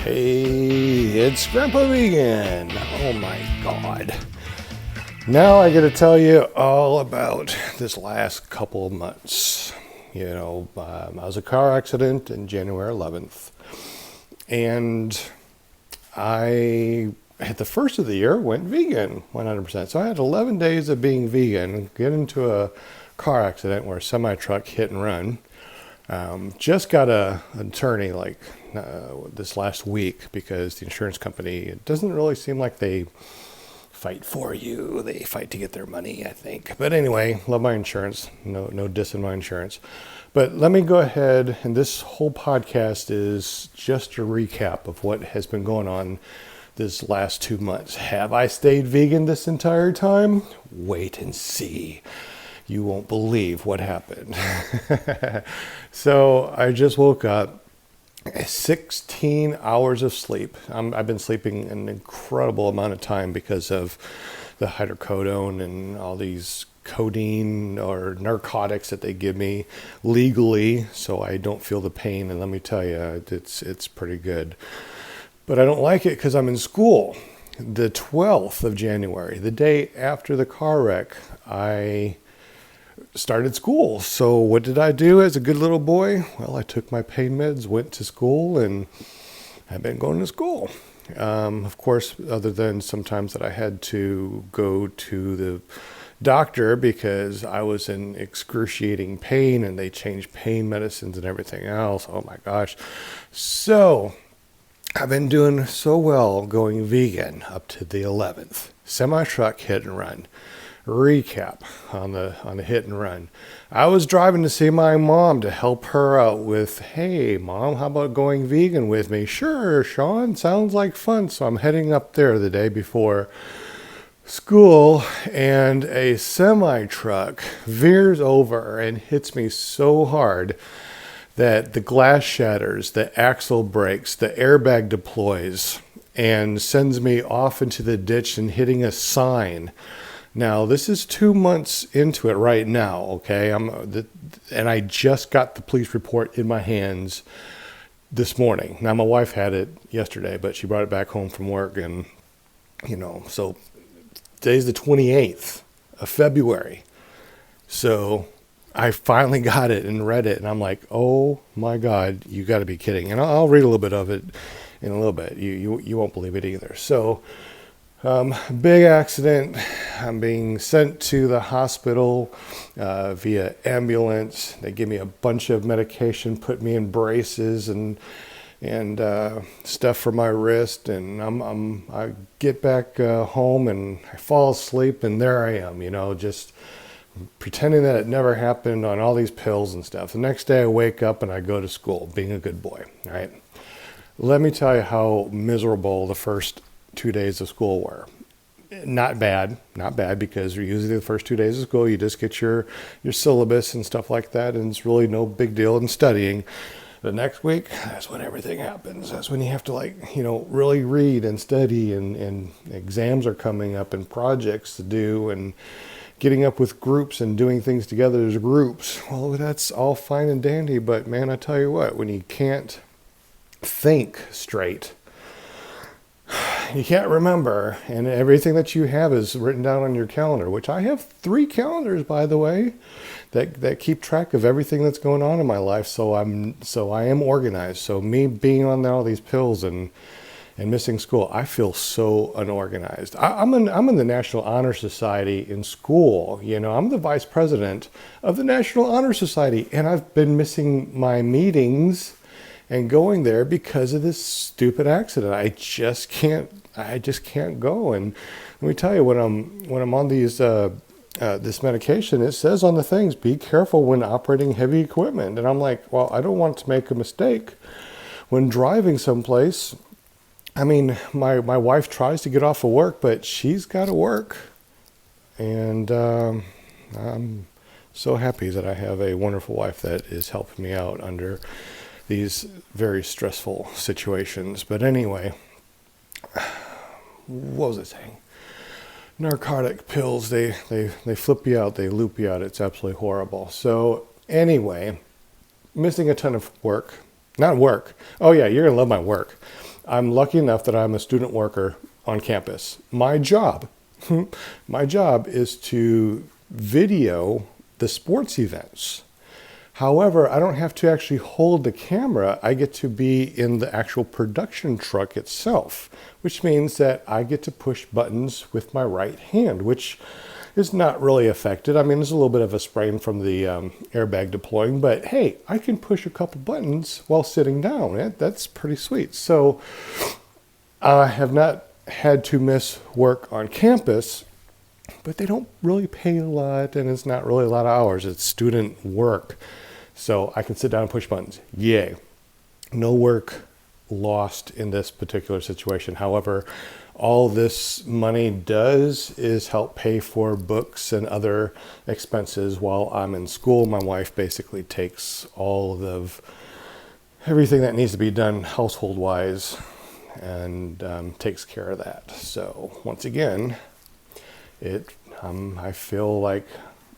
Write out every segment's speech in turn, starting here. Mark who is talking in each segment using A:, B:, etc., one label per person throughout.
A: Hey, it's Grandpa Vegan. Oh my God. Now I get to tell you all about this last couple of months. I was in a car accident in January 11th. And I, at the first of the year, went vegan 100%. So I had 11 days of being vegan, get into a car accident where a semi-truck hit and run. Just got an attorney this last week because the insurance company, it doesn't really seem like they fight for you. They fight to get their money, I think. But anyway, love my insurance. No dissing my insurance. But let me go ahead, and this whole podcast is just a recap of what has been going on this last 2 months. Have I stayed vegan this entire time? Wait and see. You won't believe what happened. So I just woke up, 16 hours of sleep. I've been sleeping an incredible amount of time because of the hydrocodone and all these codeine or narcotics that they give me legally so I don't feel the pain. And let me tell you, it's pretty good. But I don't like it because I'm in school. The 12th of January, the day after the car wreck, I started school. So what did I do as a good little boy? Well, I took my pain meds, went to school, and I've been going to school. Of course, other than sometimes that I had to go to the doctor because I was in excruciating pain and they changed pain medicines and everything else. Oh my gosh. So I've been doing so well going vegan up to the 11th. Semi-truck hit and run. Recap on the hit and run. I was driving to see my mom to help her out with, hey, Mom, how about going vegan with me? Sure, Sean, sounds like fun. So I'm heading up there the day before school, and a semi-truck veers over and hits me so hard that the glass shatters, the axle breaks, the airbag deploys, and sends me off into the ditch and hitting a sign. Now, this is 2 months into it right now, okay? And I just got the police report in my hands this morning. Now, my wife had it yesterday, but she brought it back home from work. And, so today's the 28th of February. So I finally got it and read it. And I'm like, oh, my God, you got to be kidding. And I'll read a little bit of it in a little bit. You won't believe it either. So big accident. I'm being sent to the hospital via ambulance. They give me a bunch of medication, put me in braces and stuff for my wrist. And I get back home and I fall asleep, and there I am, just pretending that it never happened on all these pills and stuff. The next day I wake up and I go to school, being a good boy. All right. Let me tell you how miserable the first 2 days of school were. Not bad because usually the first 2 days of school, you just get your syllabus and stuff like that. And it's really no big deal in studying. The next week, that's when everything happens. That's when you have to really read and study, and exams are coming up and projects to do and getting up with groups and doing things together as groups. Well, that's all fine and dandy. But man, I tell you what, when you can't think straight, you can't remember, and everything that you have is written down on your calendar, which I have 3 calendars, by the way, that keep track of everything that's going on in my life. So I am organized. So me being on all these pills and missing school, I feel so unorganized. I'm in the National Honor Society in school. I'm the vice president of the National Honor Society, and I've been missing my meetings and going there because of this stupid accident. I just can't go. And let me tell you, when I'm on these this medication, it says on the things, be careful when operating heavy equipment. And I'm like, well, I don't want to make a mistake when driving someplace. I mean, my wife tries to get off of work, but she's got to work. And I'm so happy that I have a wonderful wife that is helping me out under these very stressful situations. But anyway, what was I saying? Narcotic pills, they flip you out, they loop you out. It's absolutely horrible. So anyway, missing a ton of work. Not work. Oh yeah, you're going to love my work. I'm lucky enough that I'm a student worker on campus. My job, my job is to video the sports events. However, I don't have to actually hold the camera. I get to be in the actual production truck itself, which means that I get to push buttons with my right hand, which is not really affected. I mean, there's a little bit of a sprain from the airbag deploying, but hey, I can push a couple buttons while sitting down. That's pretty sweet. So I have not had to miss work on campus, but they don't really pay a lot, and it's not really a lot of hours. It's student work. So I can sit down and push buttons. Yay. No work lost in this particular situation. However, all this money does is help pay for books and other expenses while I'm in school. My wife basically takes all of everything that needs to be done household-wise and takes care of that. So once again, I feel like,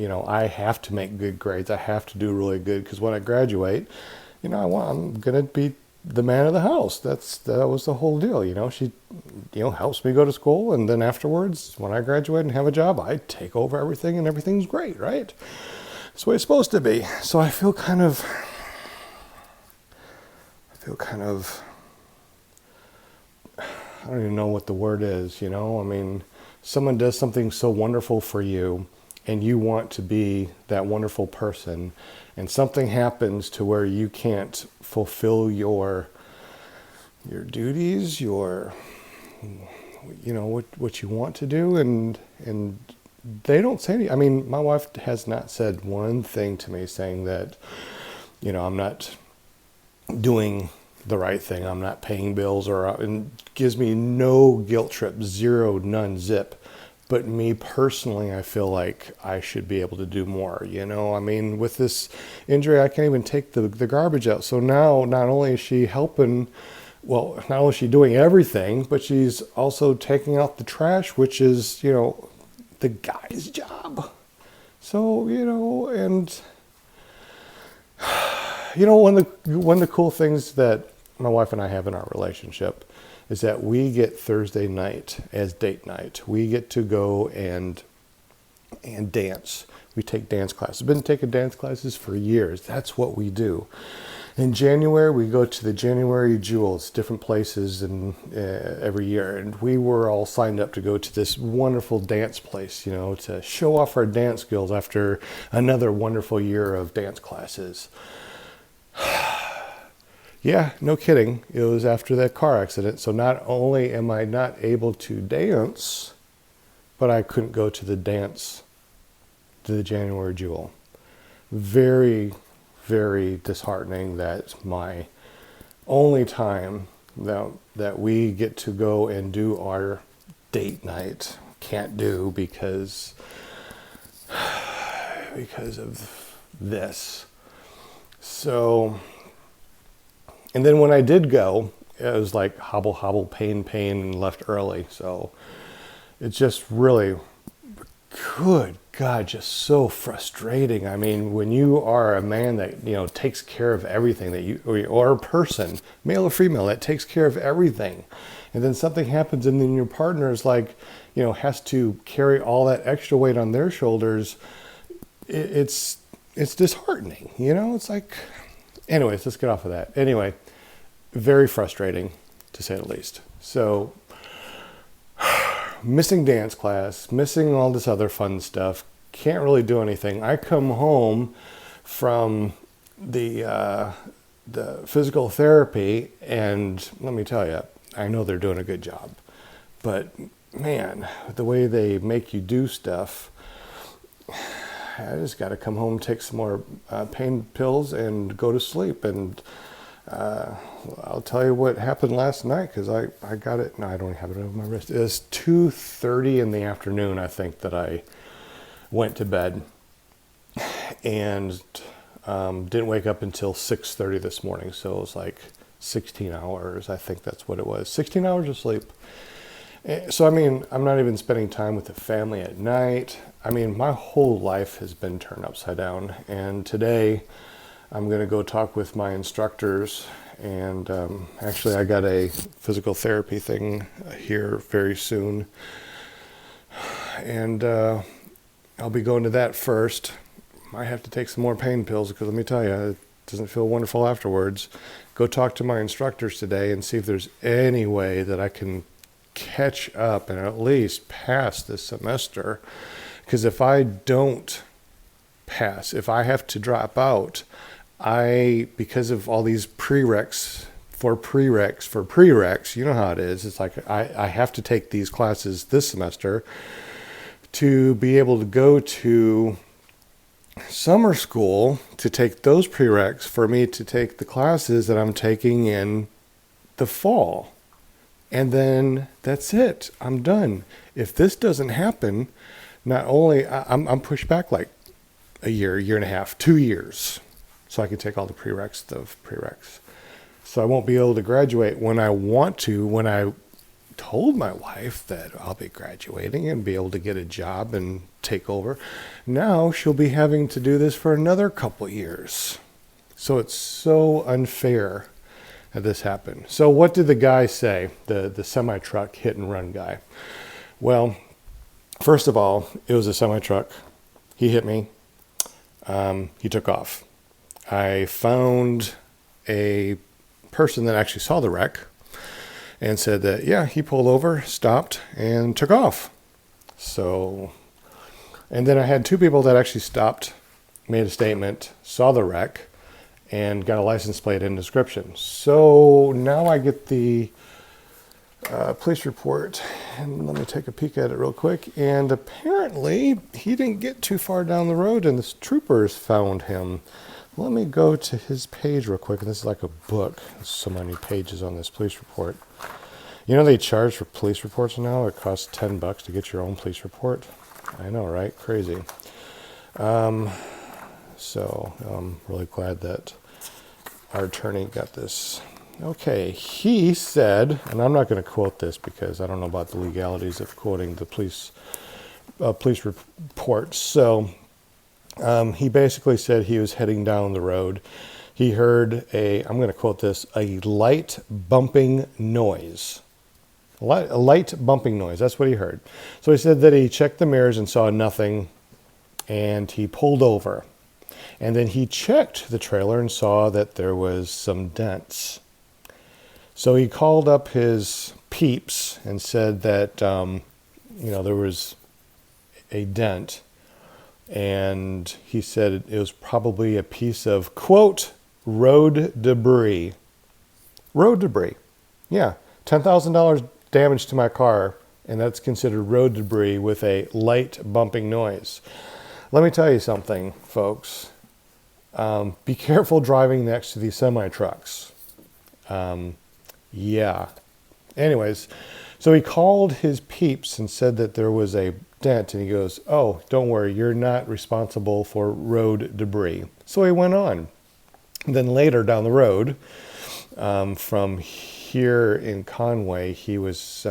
A: I have to make good grades. I have to do really good because when I graduate, I'm going to be the man of the house. That was the whole deal. She, helps me go to school. And then afterwards, when I graduate and have a job, I take over everything and everything's great, right? That's the way it's supposed to be. So I feel kind of, I don't even know what the word is, I mean, someone does something so wonderful for you and you want to be that wonderful person, and something happens to where you can't fulfill your duties, what you want to do, and they don't say anything. I mean, my wife has not said one thing to me saying that, I'm not doing the right thing, I'm not paying bills, and gives me no guilt trip, zero, none, zip. But me personally, I feel like I should be able to do more, I mean, with this injury, I can't even take the garbage out. So now, not only is she helping, not only is she doing everything, but she's also taking out the trash, which is, the guy's job. So, and, one of the cool things that my wife and I have in our relationship is that we get Thursday night as date night. We get to go and dance. We take dance classes. I've been taking dance classes for years. That's what we do. In January, we go to the January Jewels, different places every year. And we were all signed up to go to this wonderful dance place, to show off our dance skills after another wonderful year of dance classes. Yeah, no kidding. It was after that car accident. So not only am I not able to dance, but I couldn't go to the January Jewel. Very, very disheartening that my only time that we get to go and do our date night can't do because of this. So, and then when I did go, it was like hobble, pain, and left early. So it's just really, good God, just so frustrating. I mean, when you are a man that, takes care of everything or a person, male or female, that takes care of everything. And then something happens and then your partner is like, has to carry all that extra weight on their shoulders. It's disheartening, it's like, anyways, let's get off of that. Anyway, very frustrating to say the least. So missing dance class, missing all this other fun stuff, can't really do anything. I come home from the physical therapy and let me tell you, I know they're doing a good job, but man, the way they make you do stuff, I just got to come home, take some more pain pills, and go to sleep. And I'll tell you what happened last night because I got it. No, I don't have it on my wrist. It was 2:30 in the afternoon, I think, that I went to bed, and didn't wake up until 6:30 this morning. So it was like 16 hours. I think that's what it was. 16 hours of sleep. So, I mean, I'm not even spending time with the family at night. I mean, my whole life has been turned upside down. And today I'm going to go talk with my instructors And actually, I got a physical therapy thing here very soon. And I'll be going to that first. Might have to take some more pain pills because let me tell you, it doesn't feel wonderful afterwards. Go talk to my instructors today and see if there's any way that I can catch up and at least pass this semester. Because if I don't pass, if I have to drop out, because of all these prereqs, you know how it is. It's like I have to take these classes this semester to be able to go to summer school to take those prereqs for me to take the classes that I'm taking in the fall. And then that's it. I'm done. If this doesn't happen, not only I'm pushed back like a year and a half, 2 years. So I can take all the prereqs. So I won't be able to graduate when I want to, when I told my wife that I'll be graduating and be able to get a job and take over. Now she'll be having to do this for another couple years. So it's so unfair that this happened. So what did the guy say, the semi-truck hit and run guy? Well, first of all, it was a semi-truck. He hit me. He took off. I found a person that actually saw the wreck and said that, yeah, he pulled over, stopped, and took off. So, and then I had 2 people that actually stopped, made a statement, saw the wreck, and got a license plate and description. So now I get the police report, and let me take a peek at it real quick. And apparently he didn't get too far down the road and the troopers found him. Let me go to his page real quick. This is like a book. There's so many pages on this police report. You know they charge for police reports now? It costs $10 to get your own police report. I know, right? Crazy. So I'm really glad that our attorney got this. Okay, he said, and I'm not going to quote this because I don't know about the legalities of quoting the police report. So he basically said he was heading down the road. He heard I'm going to quote this, a light bumping noise. A light bumping noise, that's what he heard. So he said that he checked the mirrors and saw nothing, and he pulled over. And then he checked the trailer and saw that there was some dents. So he called up his peeps and said that, there was a dent. And he said it was probably a piece of, quote, road debris. Road debris. Yeah, $10,000 damage to my car, and that's considered road debris with a light bumping noise. Let me tell you something, folks. Be careful driving next to these semi-trucks. Yeah. Anyways, so he called his peeps and said that there was a dent, and he goes, oh, don't worry, you're not responsible for road debris. So he went on. Then later down the road, from here in Conway, he was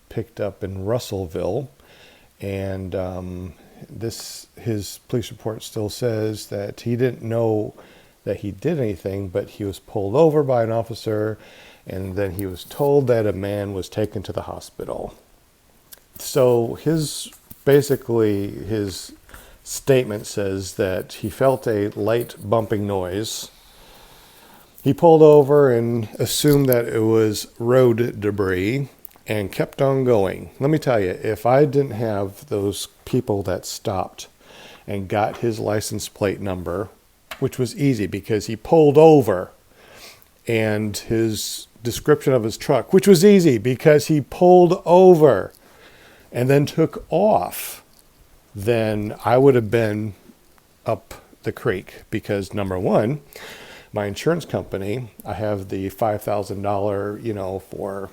A: picked up in Russellville, and his police report still says that he didn't know that he did anything, but he was pulled over by an officer, and then he was told that a man was taken to the hospital. So his statement says that he felt a light bumping noise. He pulled over and assumed that it was road debris and kept on going. Let me tell you, if I didn't have those people that stopped and got his license plate number, which was easy because he pulled over, and his description of his truck, which was easy because he pulled over and then took off, then I would have been up the creek because, number one, my insurance company, I have the $5,000, for,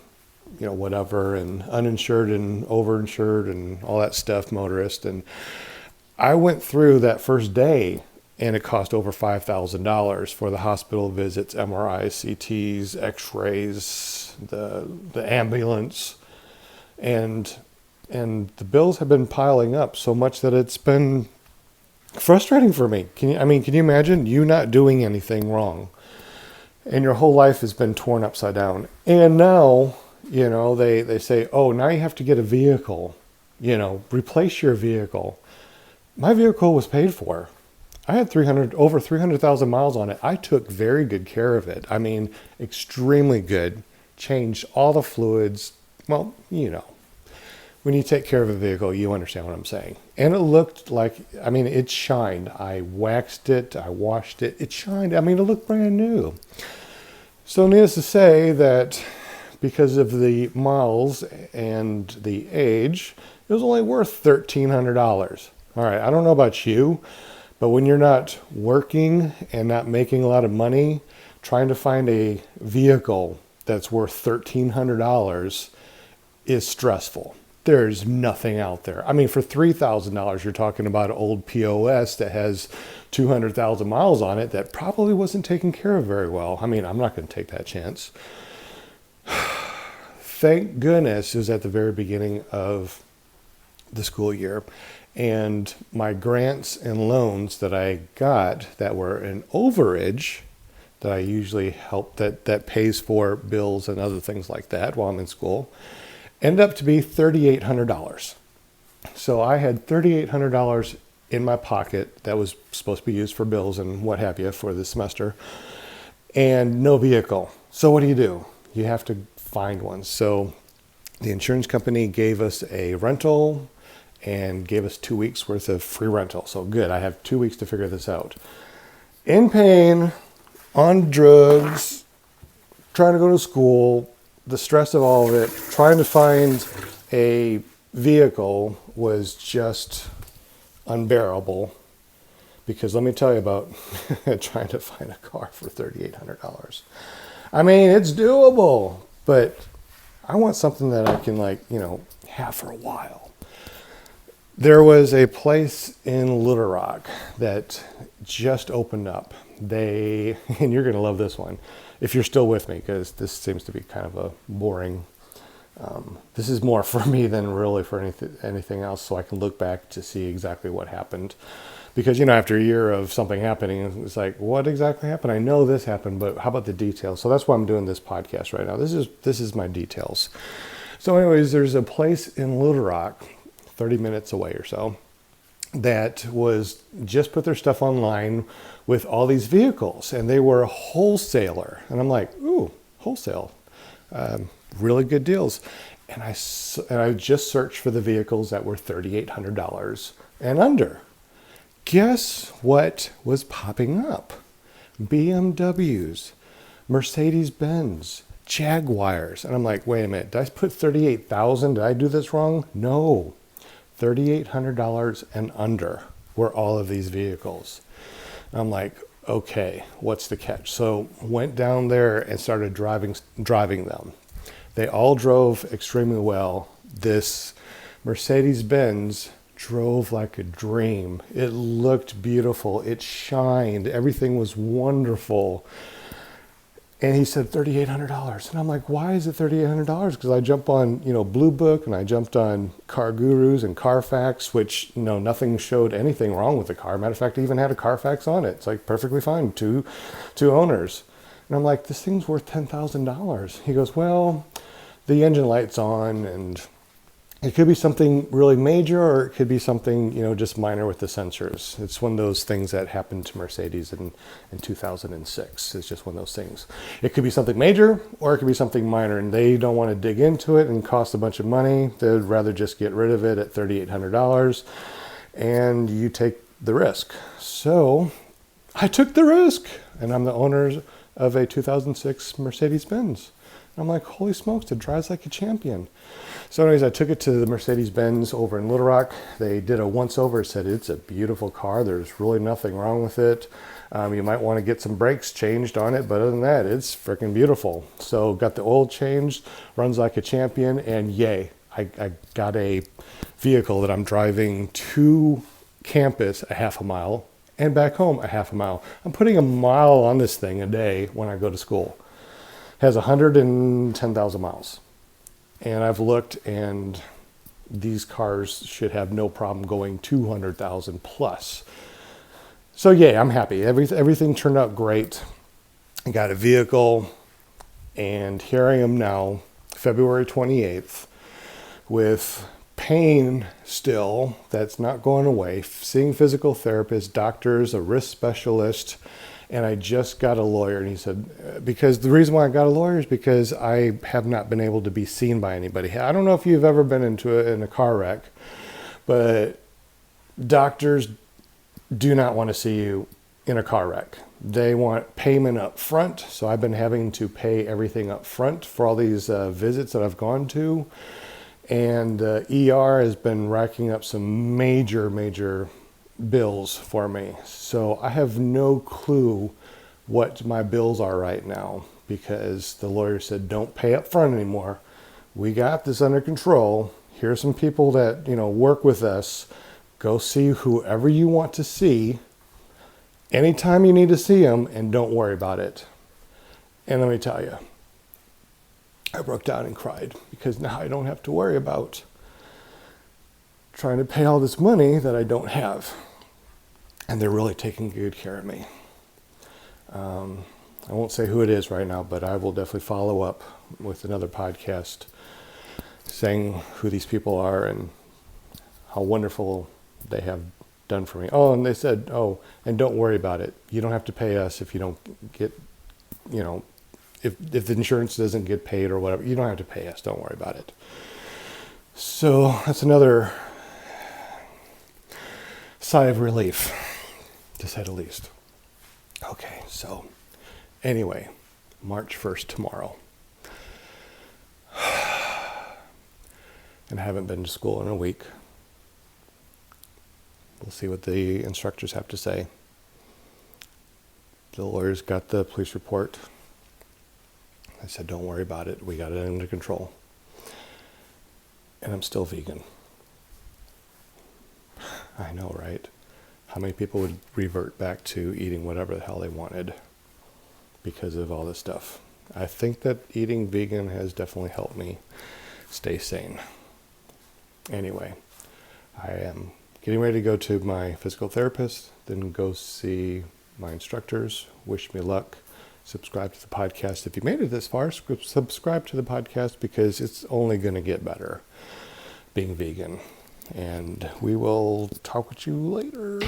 A: whatever, and uninsured and overinsured and all that stuff, motorist. And I went through that first day and it cost over $5,000 for the hospital visits, MRIs, CTs, x-rays, the ambulance. And the bills have been piling up so much that it's been frustrating for me. Can you imagine you not doing anything wrong? and your whole life has been torn upside down. And now, they say, oh, now you have to get a vehicle, replace your vehicle. My vehicle was paid for. I had over 300,000 miles on it. I took very good care of it. I mean, extremely good. Changed all the fluids. Well, when you take care of a vehicle, you understand what I'm saying. And it looked like, it shined. I waxed it, I washed it, it shined. It looked brand new. So needless to say that because of the miles and the age, it was only worth $1,300. All right, I don't know about you, but when you're not working and not making a lot of money, trying to find a vehicle that's worth $1,300 is stressful. There's nothing out there. For $3,000, you're talking about an old POS that has 200,000 miles on it that probably wasn't taken care of very well. I'm not going to take that chance. Thank goodness it was at the very beginning of the school year. And my grants and loans that I got that were an overage that I usually help that pays for bills and other things like that while I'm in school ended up to be $3,800. So I had $3,800 in my pocket that was supposed to be used for bills and what have you for the semester, and no vehicle. So what do? You have to find one. So the insurance company gave us a rental and gave us 2 weeks worth of free rental. So good, I have 2 weeks to figure this out. In pain, on drugs, trying to go to school, the stress of all of it, trying to find a vehicle was just unbearable. Because let me tell you about trying to find a car for $3,800. It's doable, but I want something that I can have for a while. There was a place in Little Rock that just opened up. And you're going to love this one if you're still with me, because this seems to be kind of a boring. This is more for me than really for anything else, so I can look back to see exactly what happened. Because, after a year of something happening, it's like, what exactly happened? I know this happened, but how about the details? So that's why I'm doing this podcast right now. This is my details. So anyways, there's a place in Little Rock, 30 minutes away or so, that was just put their stuff online with all these vehicles, and they were a wholesaler. And I'm like, ooh, wholesale, really good deals. And I just searched for the vehicles that were $3,800 and under. Guess what was popping up? BMWs, Mercedes-Benz, Jaguars. And I'm like, wait a minute, did I put 38,000? Did I do this wrong? No. $3,800 and under were all of these vehicles. I'm like, okay, what's the catch? So went down there and started driving them. They all drove extremely well. This Mercedes-Benz drove like a dream. It looked beautiful. It shined. Everything was wonderful. And he said $3,800. And I'm like, why is it $3,800? Because I jumped on, Blue Book, and I jumped on Car Gurus and Carfax, which, nothing showed anything wrong with the car. Matter of fact, it even had a Carfax on it. It's like perfectly fine, two owners. And I'm like, this thing's worth $10,000. He goes, well, the engine light's on, and it could be something really major, or it could be something, just minor with the sensors. It's one of those things that happened to Mercedes in 2006. It's just one of those things. It could be something major, or it could be something minor, and they don't want to dig into it and cost a bunch of money. They'd rather just get rid of it at $3,800, and you take the risk. So I took the risk, and I'm the owner of a 2006 Mercedes-Benz. I'm like, holy smokes, it drives like a champion. So anyways, I took it to the Mercedes-Benz over in Little Rock. They did a once-over, said it's a beautiful car. There's really nothing wrong with it. You might want to get some brakes changed on it, but other than that, it's freaking beautiful. So got the oil changed, runs like a champion, and yay, I got a vehicle that I'm driving to campus a half a mile and back home a half a mile. I'm putting a mile on this thing a day when I go to school. Has 110,000 miles. And I've looked, and these cars should have no problem going 200,000 plus. So yeah, I'm happy. Everything turned out great. I got a vehicle, and here I am now, February 28th, with pain still that's not going away, seeing physical therapists, doctors, a risk specialist, and I just got a lawyer. And he said, because the reason why I got a lawyer is because I have not been able to be seen by anybody. I don't know if you've ever been in a car wreck, but doctors do not want to see you in a car wreck. They want payment up front. So I've been having to pay everything up front for all these visits that I've gone to. And ER has been racking up some major bills for me. So I have no clue what my bills are right now, because the lawyer said, don't pay up front anymore. We got this under control. Here's some people that, work with us. Go see whoever you want to see anytime you need to see them, and don't worry about it. And let me tell you, I broke down and cried, because now I don't have to worry about trying to pay all this money that I don't have. And they're really taking good care of me. I won't say who it is right now, but I will definitely follow up with another podcast saying who these people are and how wonderful they have done for me. Oh, and they said, and don't worry about it. You don't have to pay us if you don't get, if the insurance doesn't get paid or whatever. You don't have to pay us. Don't worry about it. So that's another sigh of relief, to say the least. Okay, so anyway, March 1st tomorrow. And I haven't been to school in a week. We'll see what the instructors have to say. The lawyers got the police report. I said, don't worry about it. We got it under control. And I'm still vegan. I know, right? How many people would revert back to eating whatever the hell they wanted because of all this stuff? I think that eating vegan has definitely helped me stay sane. Anyway, I am getting ready to go to my physical therapist, then go see my instructors. Wish me luck. Subscribe to the podcast. If you made it this far, subscribe to the podcast, because it's only going to get better being vegan. And we will talk with you later.